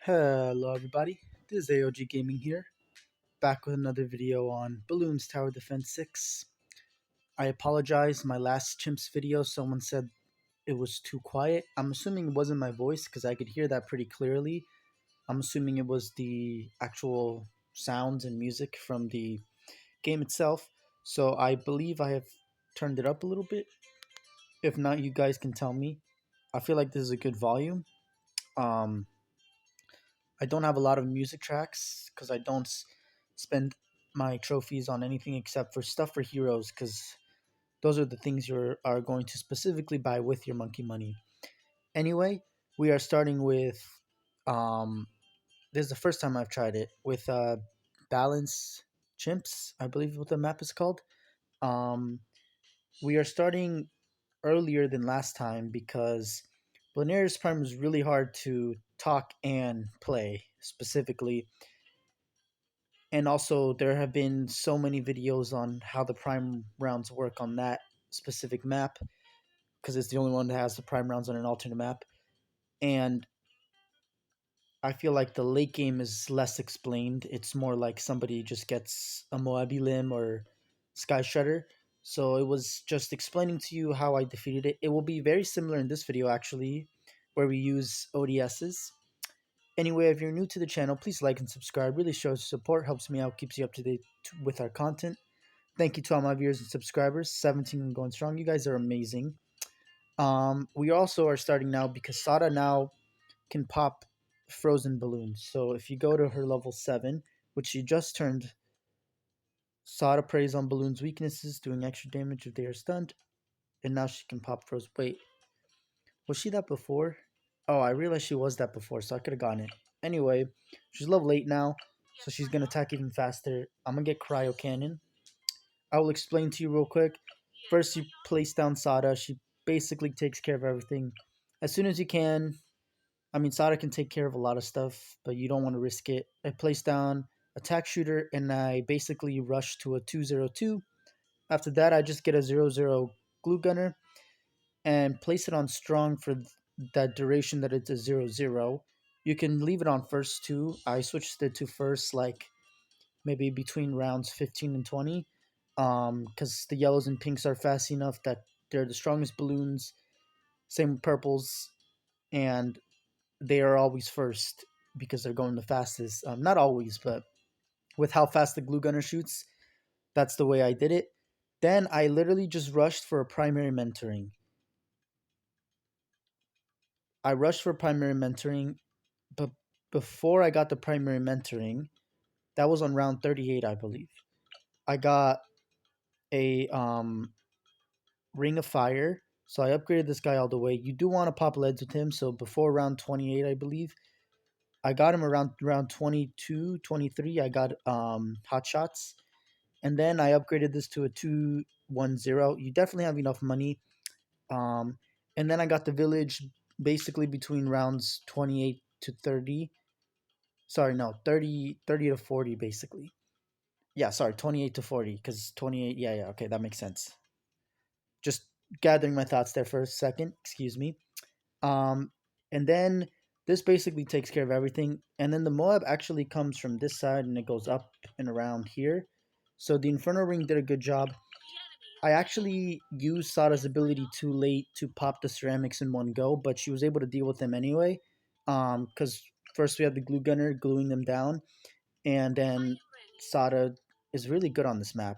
Hello everybody, this is AOG Gaming here, back with another video on Balloons Tower Defense 6. I apologize, my last Chimps video someone said it was too quiet. I'm assuming it wasn't my voice because I could hear that pretty clearly. I'm assuming it was the actual sounds and music from the game itself. So I believe I have turned it up a little bit. If not, you guys can tell me. I feel like this is a good volume. Um, I don't have a lot of music tracks because I don't spend my trophies on anything except for stuff for heroes because those are the things you are going to specifically buy with your monkey money. Anyway, we are starting with um this is the first time I've tried it with balance chimps, I believe what the map is called. Um we are starting earlier than last time because Blenaire's Prime is really hard to talk and play specifically. And also, there have been so many videos on how the prime rounds work on that specific map because it's the only one that has the prime rounds on an alternate map. And I feel like the late game is less explained. It's more like somebody just gets a Moabi limb or Sky Shredder. So it was just explaining to you how I defeated it. It will be very similar in this video, actually, where we use ODSs. Anyway, if you're new to the channel, please like and subscribe. Really shows support, helps me out, keeps you up to date with our content. Thank you to all my viewers and subscribers. 17 and going strong. You guys are amazing. We also are starting now because Sada now can pop frozen balloons. So if you go to her level 7, which she just turned, Sada preys on balloons' weaknesses, doing extra damage if they are stunned. And now she can pop frozen. Wait, was she that before? Oh, I realized she was that before, so I could have gotten it. Anyway, she's level 8 now, so she's going to attack even faster. I'm going to get Cryo Cannon. I will explain to you real quick. First, you place down Sada. She basically takes care of everything. As soon as you can, I mean, Sada can take care of a lot of stuff, but you don't want to risk it. I place down Attack Shooter, and I basically rush to a 202. After that, I just get a 0-0 Glue Gunner and place it on Strong for that duration that it's a 0-0. You can leave it on first too. I switched it to first, like maybe between rounds 15 and 20, because the yellows and pinks are fast enough that they're the strongest balloons. Same with purples, and they are always first because they're going the fastest. Not always, but with how fast the glue gunner shoots, that's the way I did it. Then I literally just rushed for a primary mentoring. I rushed for primary mentoring, but before I got the primary mentoring, that was on round 38, I believe. I got a Ring of Fire. So I upgraded this guy all the way. You do want to pop leads with him. So before round 28, I believe, I got him around 22, 23. I got hot shots. And then I upgraded this to a 210. You definitely have enough money. Um, and then I got the village basically between rounds 28 to 30. Sorry, no, 30 to 40 basically. Yeah, sorry, 28 to 40 because 28, yeah, okay, that makes sense. Just gathering my thoughts there for a second. Excuse me. Um, and then this basically takes care of everything. And then the Moab actually comes from this side and it goes up and around here. So the Inferno Ring did a good job. I actually used Sada's ability too late to pop the ceramics in one go, but she was able to deal with them anyway. Because first we had the glue gunner gluing them down, and then Sada is really good on this map.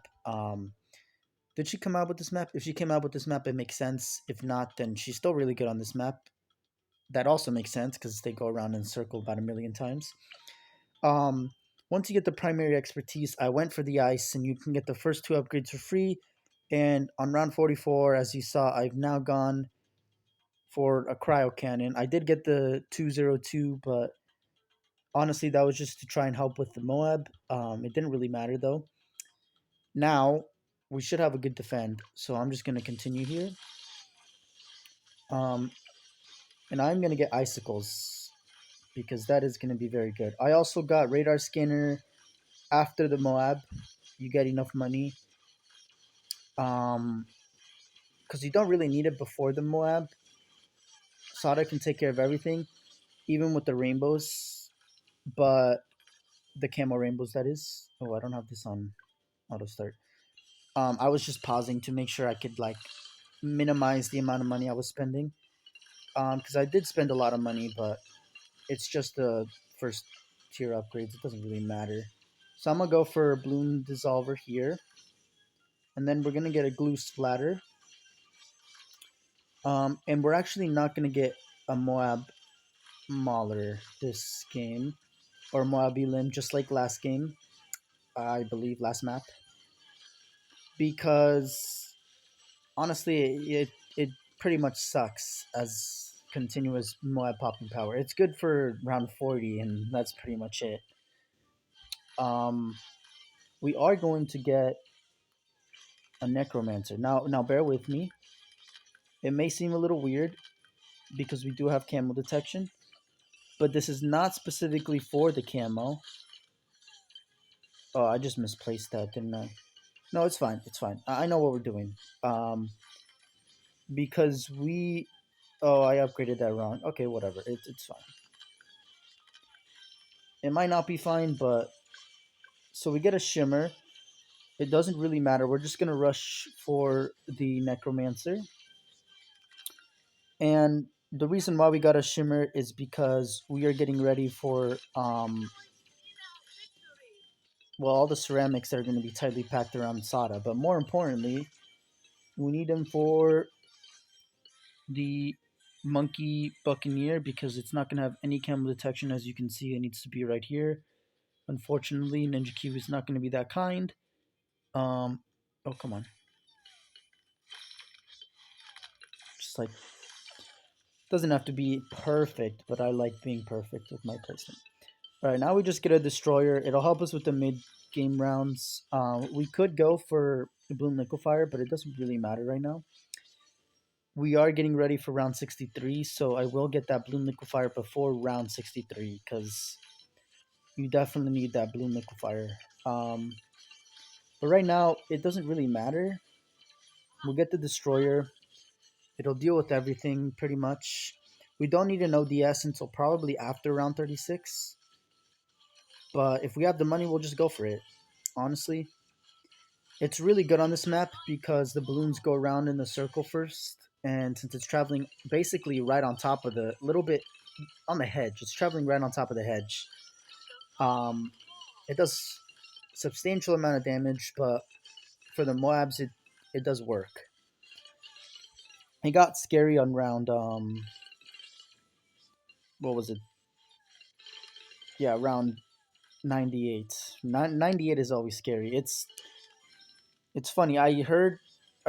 Did she come out with this map? If she came out with this map, it makes sense. If not, then she's still really good on this map. That also makes sense because they go around in a circle about a million times. Um, Once you get the primary expertise, I went for the ice, and you can get the first 2 upgrades for free. And on round 44, as you saw, I've now gone for a cryo cannon. I did get the 202, but honestly, that was just to try and help with the Moab. It didn't really matter though. Now we should have a good defend, so I'm just gonna continue here. Um, and I'm gonna get icicles because that is gonna be very good. I also got radar scanner after the Moab. You get enough money. Because you don't really need it before the Moab. Sada can take care of everything, even with the rainbows. but the camo rainbows, that is. Oh, I don't have this on auto start. I was just pausing to make sure I could like minimize the amount of money I was spending. Because I did spend a lot of money, but it's just the first tier upgrades. It doesn't really matter. So I'm gonna go for a bloom dissolver here, and then we're gonna get a glue splatter. And we're actually not gonna get a Moab Mauler this game, or Moab Elim, just like last game. I believe last map, because honestly, it pretty much sucks as continuous Moab popping power. It's good for round 40, and that's pretty much it. Um, we are going to get a necromancer. Now bear with me. It may seem a little weird because we do have camo detection, but this is not specifically for the camo. Oh, I just misplaced that, didn't I? No, it's fine. It's fine. I know what we're doing. Because we. Oh, I upgraded that wrong. Okay, whatever. It's fine. It might not be fine, but so we get a shimmer. It doesn't really matter. We're just gonna rush for the necromancer. And the reason why we got a shimmer is because we are getting ready for well, all the ceramics that are going to be tightly packed around Sada. But more importantly, we need them for the monkey buccaneer because it's not going to have any camo detection. As you can see, it needs to be right here. Unfortunately, Ninja Q is not going to be that kind. Oh, come on. Just like, doesn't have to be perfect, but I like being perfect with my placement. All right, now we just get a destroyer. It'll help us with the mid game rounds. We could go for the Bloom Liquefier, but it doesn't really matter right now. We are getting ready for round 63, so I will get that Bloom Liquefier before round 63 because you definitely need that Bloom Liquefier. But right now, it doesn't really matter. We'll get the destroyer. It'll deal with everything pretty much. We don't need an ODS until probably after round 36. But if we have the money, we'll just go for it. Honestly, it's really good on this map because the balloons go around in the circle first. And since it's traveling basically right on top of the little bit on the hedge, it's traveling right on top of the hedge. It does substantial amount of damage, but for the Moabs, it does work. It got scary on round what was it? Yeah, round 98. 98 is always scary. It's funny. I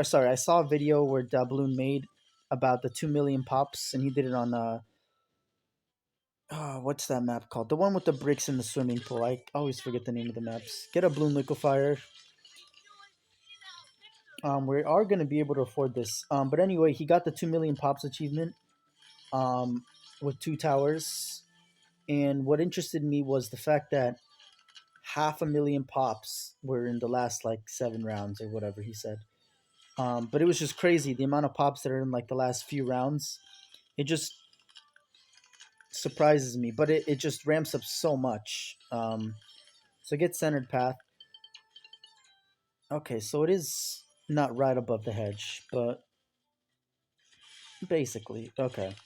saw a video where Dabloon made about the 2 million pops, and he did it on what's that map called? The one with the bricks in the swimming pool. I always forget the name of the maps. Get a Bloom Liquefier. We are gonna be able to afford this. But anyway, he got the 2 million pops achievement. With 2 towers, and what interested me was the fact that 500,000 pops were in the last like 7 rounds or whatever he said. But it was just crazy the amount of pops that are in like the last few rounds. It just surprises me, but it just ramps up so much. So get centered path. Okay, so it is not right above the hedge, but basically, okay.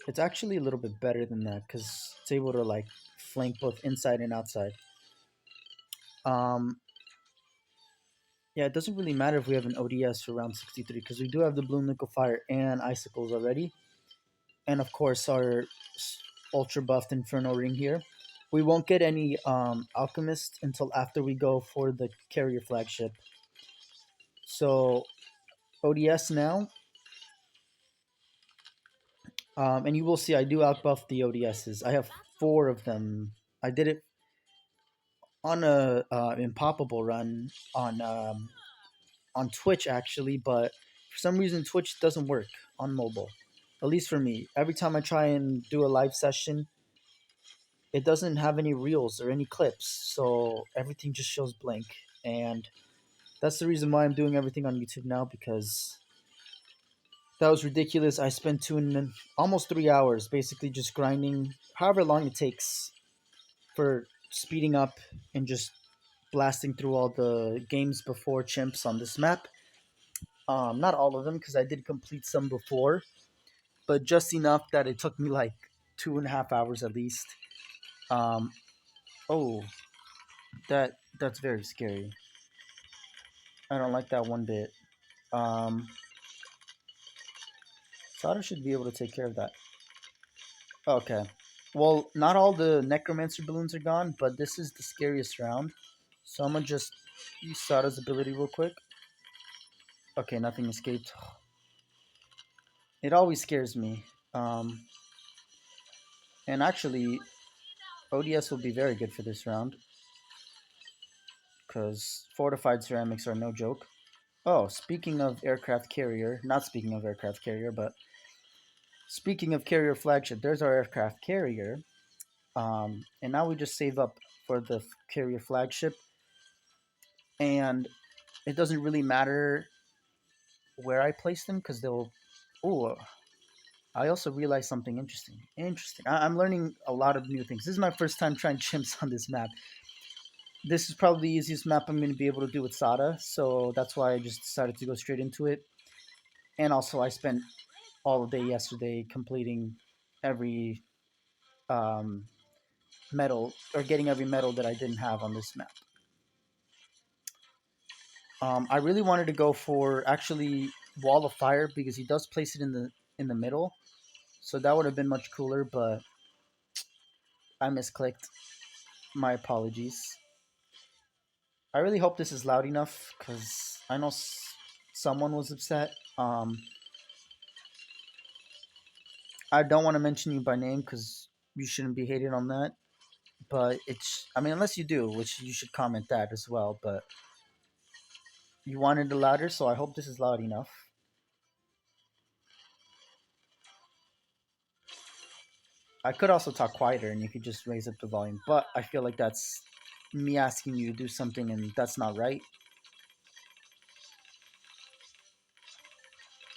It's actually a little bit better than that because it's able to like flank both inside and outside. Um, yeah, it doesn't really matter if we have an ODS for round 63 because we do have the Bloom Liquefier and Icicles already. And of course, our ultra buffed Inferno Ring here. We won't get any Alchemist until after we go for the carrier flagship. So, ODS now. And you will see I do outbuff the ODSs. I have 4 of them. I did it on a impoppable run on Twitch actually, but for some reason Twitch doesn't work on mobile. At least for me. Every time I try and do a live session, it doesn't have any reels or any clips, so everything just shows blank. And that's the reason why I'm doing everything on YouTube now because That was ridiculous. I spent almost 3 hours basically just grinding, however long it takes for speeding up and just blasting through all the games before Chimps on this map. Not all of them because I did complete some before, but just enough that it took me like 2.5 hours at least. Um, oh, that's very scary. I don't like that one bit. Um, Sada should be able to take care of that. Okay. Well, not all the necromancer balloons are gone, but this is the scariest round. So I'm gonna just use Sada's ability real quick. Okay, nothing escaped. It always scares me. Um, and actually, ODS will be very good for this round because fortified ceramics are no joke. Oh, speaking of aircraft carrier, not speaking of aircraft carrier, but speaking of carrier flagship, there's our aircraft carrier. And now we just save up for the carrier flagship, and it doesn't really matter where I place them because they'll. Oh, I also realized something interesting. I'm learning a lot of new things. This is my first time trying chimps on this map. This is probably the easiest map I'm going to be able to do with Sada, so that's why I just decided to go straight into it. And also, I spent all day yesterday completing every um, medal or getting every medal that I didn't have on this map. I really wanted to go for actually Wall of Fire because he does place it in the middle, so that would have been much cooler. But I misclicked. My apologies. I really hope this is loud enough because I know someone was upset. I don't want to mention you by name because you shouldn't be hated on that. But I mean, unless you do, which you should comment that as well. But you wanted it louder, so I hope this is loud enough. I could also talk quieter and you could just raise up the volume, but I feel like that's me asking you to do something and that's not right.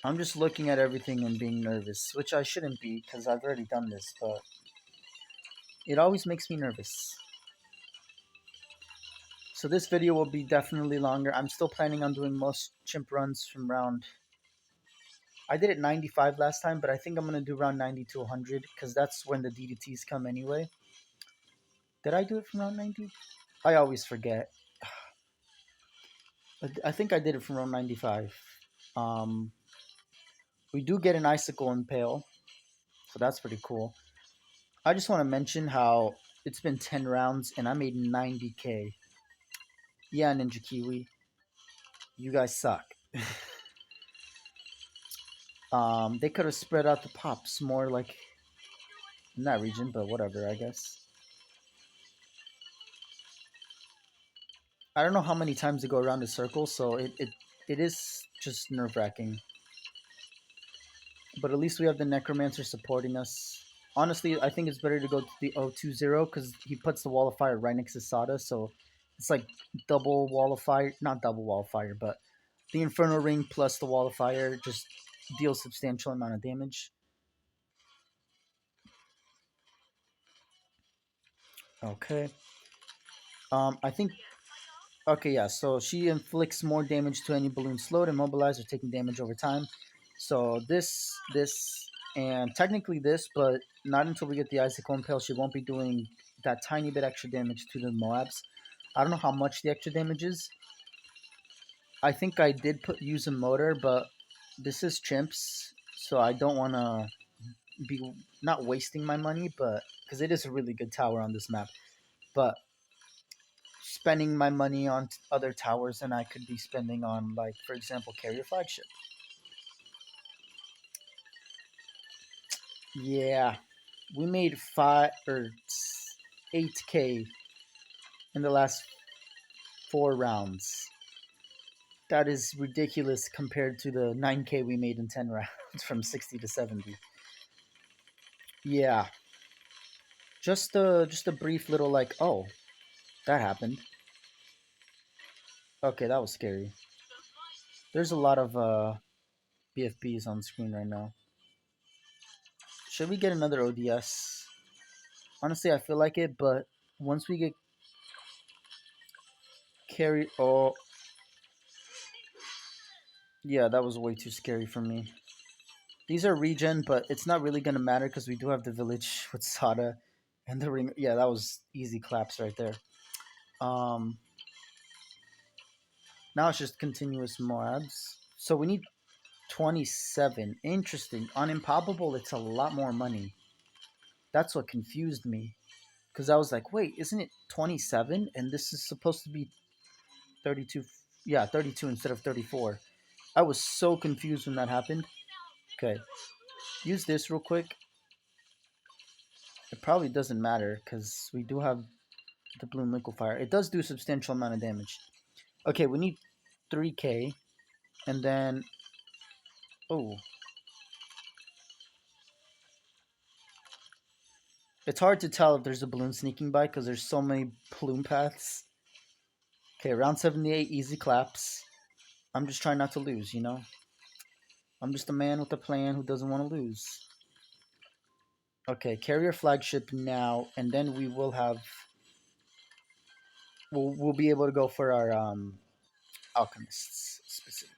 I'm just looking at everything and being nervous, which I shouldn't be because I've already done this, but it always makes me nervous. So this video will be definitely longer. I'm still planning on doing most chimp runs from round. I did it 95 last time, but I think I'm going to do round 90 to 100 because that's when the DDTs come anyway. Did I do it from round 90? I always forget. I think I did it from round 95. Um, we do get an icicle impale, so that's pretty cool. I just want to mention how it's been 10 rounds and I made 90k. Yeah, Ninja Kiwi, you guys suck. They could have spread out the pops more like in that region, but whatever, I guess. I don't know how many times to go around the circle, so it is just nerve wracking. But at least we have the Necromancer supporting us. Honestly, I think it's better to go to the 020 because he puts the Wall of Fire right next to Sada, so it's like double Wall of Fire. Not double Wall of Fire, but the Inferno Ring plus the Wall of Fire just deals substantial amount of damage. Okay. I think. Okay, yeah. So she inflicts more damage to any balloon slowed, immobilized, or taking damage over time. So this, and technically this, but not until we get the Icicle Impale, she won't be doing that tiny bit extra damage to the Moabs. I don't know how much the extra damage is. I think I did use a motor, but this is Chimps, so I don't want to be not wasting my money, but because it is a really good tower on this map, but spending my money on other towers than I could be spending on, like, for example, carrier flagship. Yeah, we made 8k in the last 4 rounds. That is ridiculous compared to the 9k we made in 10 rounds from 60 to 70. Yeah, just a brief little like, oh, that happened. Okay, that was scary. There's a lot of BFB is on screen right now. Should we get another ODS? Honestly, I feel like it, but once we get carried... Oh, yeah, that was way too scary for me. These are regen, but it's not really going to matter because we do have the village with Sada and the ring. Yeah, that was easy claps right there. Um, Now it's just continuous Moabs. So we need 27. Interesting. On Impalpable, it's a lot more money. That's what confused me. Because I was like, wait, isn't it 27? And this is supposed to be 32. Yeah, 32 instead of 34. I was so confused when that happened. Okay. Use this real quick. It probably doesn't matter because we do have the Bloom Liquefier. It does do a substantial amount of damage. Okay, we need 3k. And then... Oh. It's hard to tell if there's a balloon sneaking by because there's so many plume paths. Okay, round 78, easy claps. I'm just trying not to lose, you know? I'm just a man with a plan who doesn't want to lose. Okay, carrier flagship now, and then we will have... We'll be able to go for our alchemists, specifically.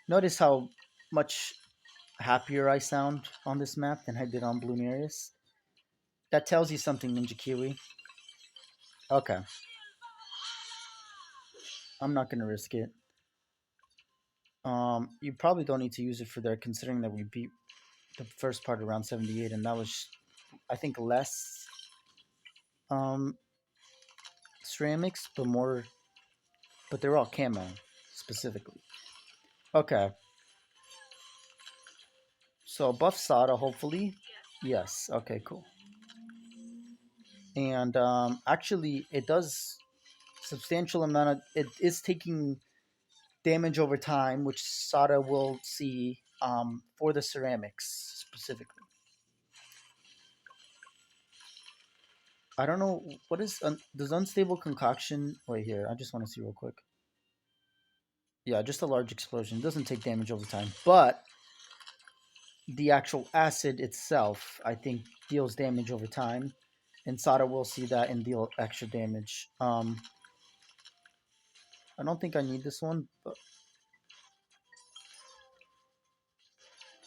Notice how much happier I sound on this map than I did on Bloomerius. That tells you something, Ninja Kiwi. Okay. I'm not going to risk it. You probably don't need to use it for there, considering that we beat the first part around 78, and that was, I think, less um, ceramics, but more, but they're all camo specifically. Okay, so buff Sada, hopefully. Yes. Okay. Cool. And actually, it does substantial amount of. It is taking damage over time, which Sada will see for the ceramics specifically. I don't know what is does unstable concoction. Wait here, I just want to see real quick. Yeah, just a large explosion. It doesn't take damage over time, but the actual acid itself, I think, deals damage over time, and Sada will see that and deal extra damage. I don't think I need this one, but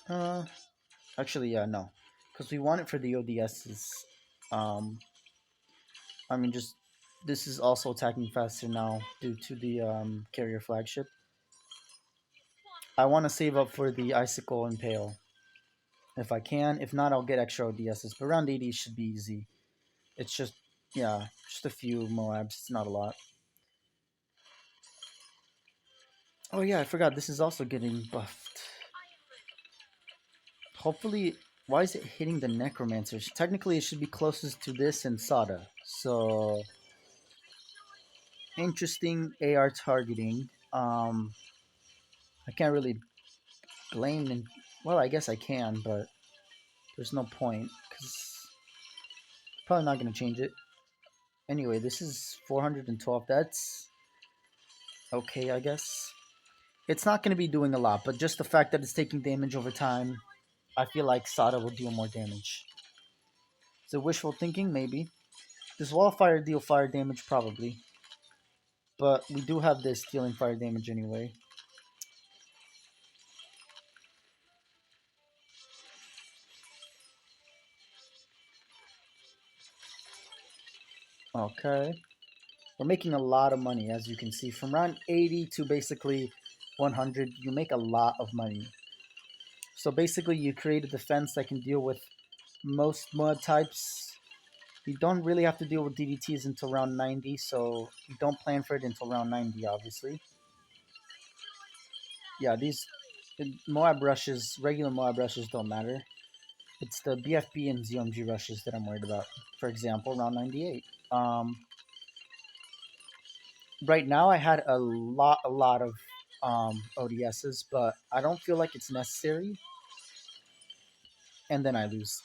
uh, actually, yeah, no, because we want it for the ODSs. Um, I mean, just this is also attacking faster now due to the carrier flagship. I want to save up for the icicle impale if I can. If not, I'll get extra ODSs. But round 80 should be easy. It's just, yeah, just a few Moabs. It's not a lot. Oh yeah, I forgot. This is also getting buffed. Hopefully, why is it hitting the Necromancers? Technically, it should be closest to this and Sada. So, interesting AR targeting. I can't really blame them. Well, I guess I can, but there's no point because probably not going to change it. Anyway, this is 412. That's okay, I guess. It's not going to be doing a lot, but just the fact that it's taking damage over time, I feel like Sada will deal more damage. Is it wishful thinking? Maybe. Does Wall of Fire deal fire damage? Probably. But we do have this dealing fire damage anyway. Okay. We're making a lot of money, as you can see. From round 80 to basically 100, you make a lot of money. So basically, you create a defense that can deal with most mud types. You don't really have to deal with DDTs until round 90, so you don't plan for it until round 90, obviously. Yeah, these Moab rushes, regular Moab rushes don't matter. It's the BFB and ZMG rushes that I'm worried about. For example, round 98. Right now, I had a lot of ODSs, but I don't feel like it's necessary. And then I lose.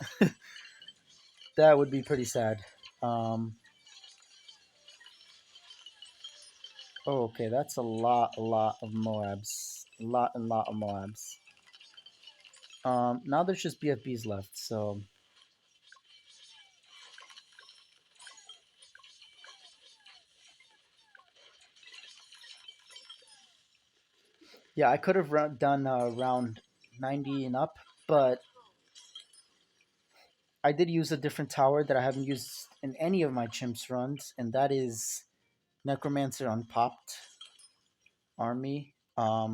That would be pretty sad. Um, Oh, okay, that's a lot of Moabs. A lot of Moabs. Now there's just BFBs left, so yeah, I could have done round 90 and up, but I did use a different tower that I haven't used in any of my Chimps runs, and that is Necromancer Unpopped Army. I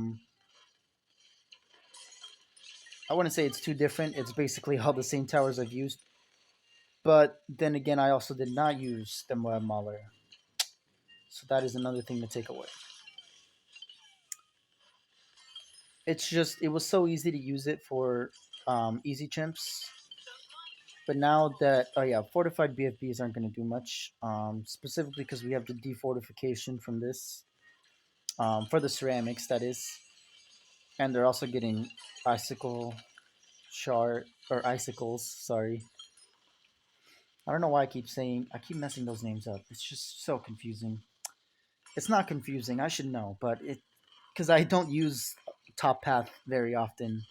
wouldn't say it's too different. It's basically all the same towers I've used. But then again, I also did not use the Moab Mauler. So that is another thing to take away. It's just, it was so easy to use it for easy chimps. But now that, oh yeah, fortified BFBs aren't going to do much. Specifically because we have the defortification from this. For the ceramics, that is. And they're also getting icicle shard, or icicles, sorry. I don't know why I keep messing those names up. It's just so confusing. It's not confusing. I should know, but because I don't use top path very often.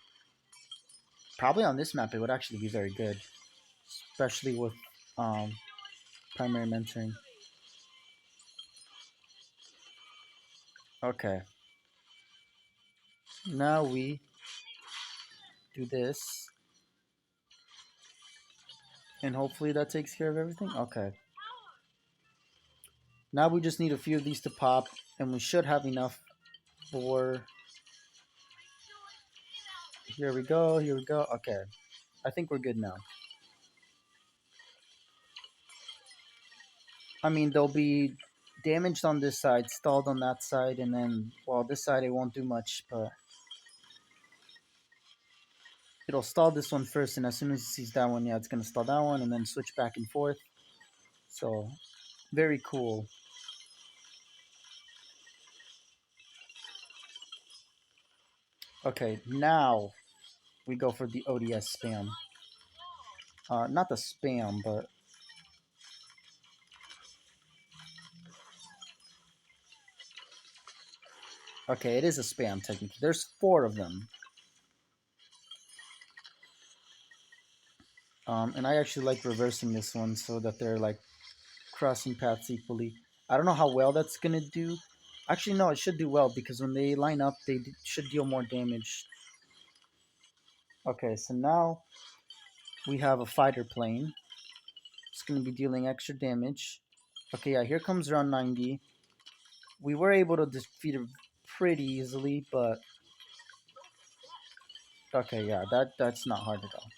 Probably on this map, it would actually be very good, especially with um, primary mentoring. Okay, now we do this, and hopefully that takes care of everything. Okay, now we just need a few of these to pop, and we should have enough for. Here we go. Here we go. Okay, I think we're good now. I mean, they'll be damaged on this side, stalled on that side, and then, well, this side it won't do much, but it'll stall this one first, and as soon as it sees that one, yeah, it's going to stall that one, and then switch back and forth. So, very cool. Okay, now we go for the ODS spam. Not the spam, but... Okay, it is a spam, technically. There's 4 of them. And I actually like reversing this one so that they're, like, crossing paths equally. I don't know how well that's going to do. Actually, no, it should do well, because when they line up, they should deal more damage. Okay, so now we have a fighter plane. It's going to be dealing extra damage. Okay, yeah, here comes round 90. We were able to defeat it pretty easily, but... Okay, yeah, that's not hard at all.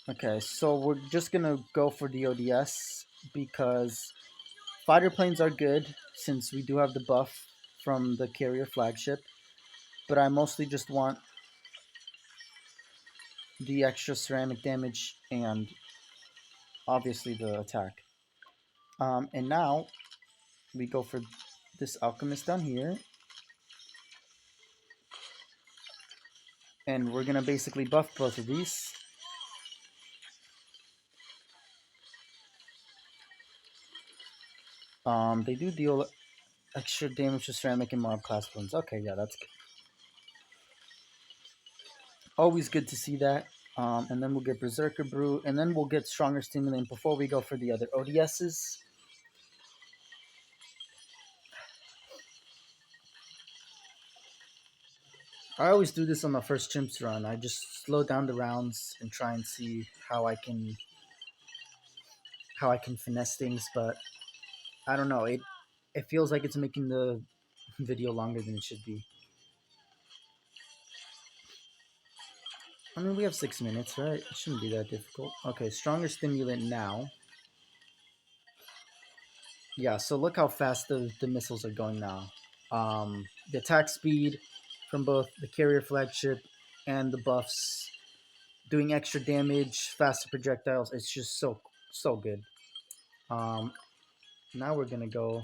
Okay, so we're just gonna go for the ODS because fighter planes are good since we do have the buff from the carrier flagship, but I mostly just want the extra ceramic damage and obviously the attack. And now we go for this alchemist down here, and we're gonna basically buff both of these. They do deal extra damage to ceramic and mob class wounds. Okay, yeah, that's good. Always good to see that. And then we'll get Berserker Brew, and then we'll get Stronger Stimulant before we go for the other ODSs. I always do this on the first Chimps run. I just slow down the rounds and try and see how I can finesse things, but I don't know. It feels like it's making the video longer than it should be. I mean, we have 6 minutes, right? It shouldn't be that difficult. Okay, Stronger Stimulant now. Yeah, so look how fast the missiles are going now. The attack speed from both the carrier flagship and the buffs, doing extra damage, faster projectiles. It's just so good. Um, Now we're gonna go.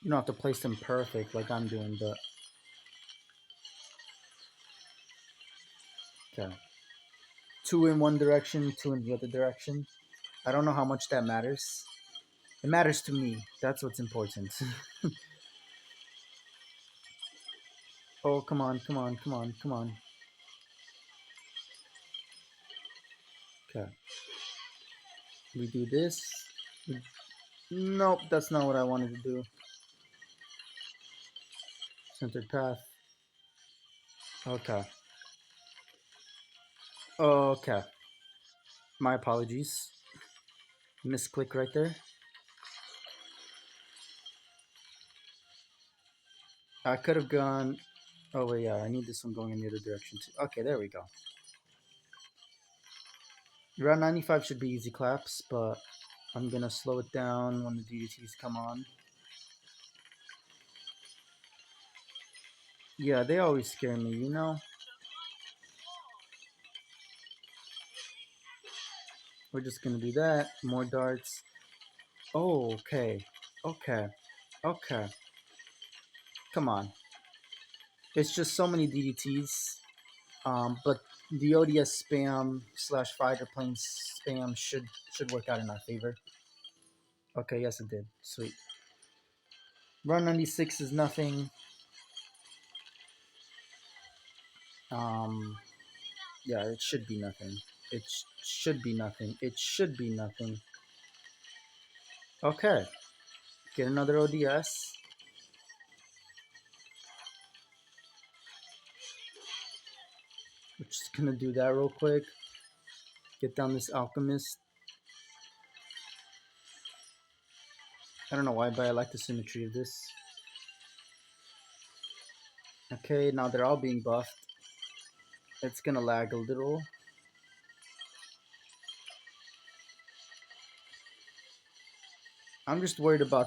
You don't have to place them perfect like I'm doing, but Okay. Two in one direction, two in the other direction. I don't know how much that matters. It matters to me. That's what's important. Oh, come on, come on, come on, come on. Okay. We do this. Nope, that's not what I wanted to do. Centered path. Okay. Okay. My apologies. Misclick right there. I could have gone... Oh, wait, yeah, I need this one going in the other direction too. Okay, there we go. Round 95 should be easy claps, but I'm gonna slow it down when the DDTs come on. Yeah, they always scare me, you know? We're just gonna do that. More darts. Oh, okay. Okay. Okay. Come on. It's just so many DDTs. But the ODS spam slash fighter plane spam should work out in our favor. Okay, yes it did. Sweet. Run 96 is nothing. Um, yeah, it should be nothing. It should be nothing. It should be nothing. Okay. Get another ODS. We're just gonna do that real quick. Get down this alchemist. I don't know why, but I like the symmetry of this. Okay, now they're all being buffed. It's gonna lag a little. I'm just worried about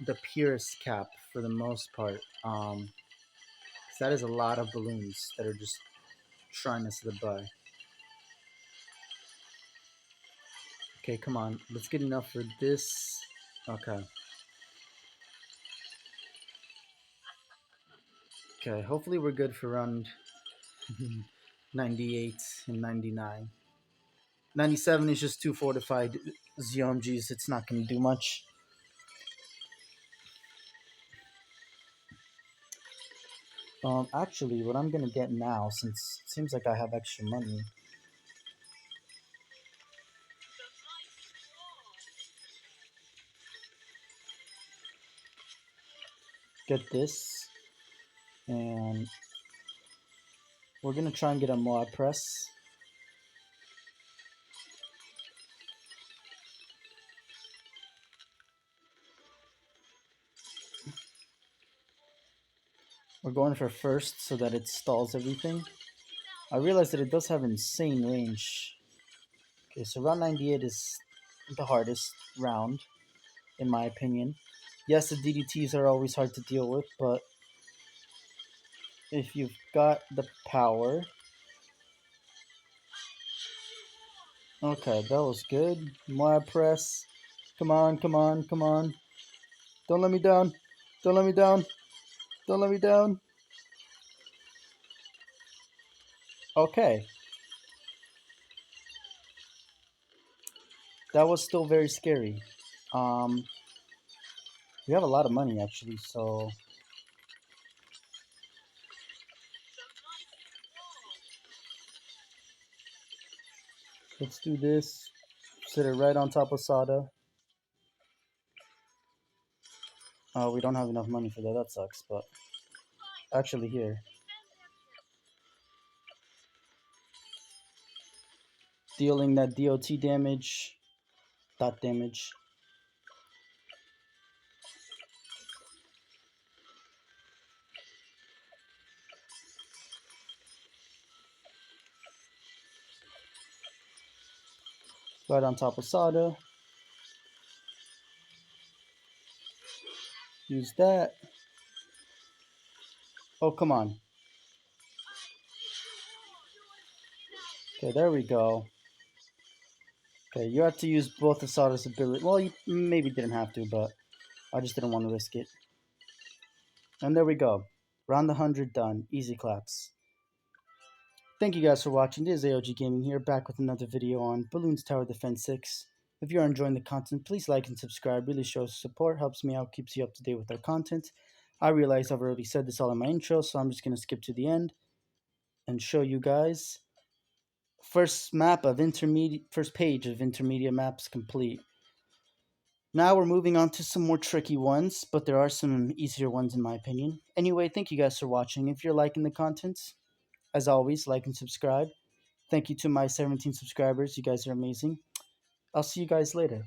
the purest cap for the most part. 'Cause that is a lot of balloons that are just trying to slip by. Okay, come on. Let's get enough for this. Okay. Okay, hopefully we're good for round 98 and 99. 97 is just too fortified ZOMGs. It's not going to do much. Actually, what I'm going to get now, since it seems like I have extra money, get this, and we're going to try and get a mod press. We're going for first so that it stalls everything. I realize that it does have insane range. Okay, so round 98 is the hardest round, in my opinion. Yes, the DDTs are always hard to deal with, but if you've got the power... Okay, that was good. More press. Come on, come on, come on. Don't let me down. Don't let me down. Don't let me down. Okay. That was still very scary. We have a lot of money, actually, so... Let's do this. Sit it right on top of Sada. We don't have enough money for that. That sucks, but... Actually, here. Dealing that DOT damage. Dot damage. Right on top of Sada. Use that. Oh, come on. Okay, there we go. Okay, you have to use both of Sada's ability. Well, you maybe didn't have to, but I just didn't want to risk it. And there we go. Round 100 done. Easy claps. Thank you guys for watching. This is AOG Gaming here, back with another video on Balloons Tower Defense 6. If you are enjoying the content, please like and subscribe. Really shows support, helps me out, keeps you up to date with our content. I realize I've already said this all in my intro, so I'm just going to skip to the end and show you guys. First page of intermediate maps complete. Now we're moving on to some more tricky ones, but there are some easier ones in my opinion. Anyway, thank you guys for watching. If you're liking the content, as always, like and subscribe. Thank you to my 17 subscribers. You guys are amazing. I'll see you guys later.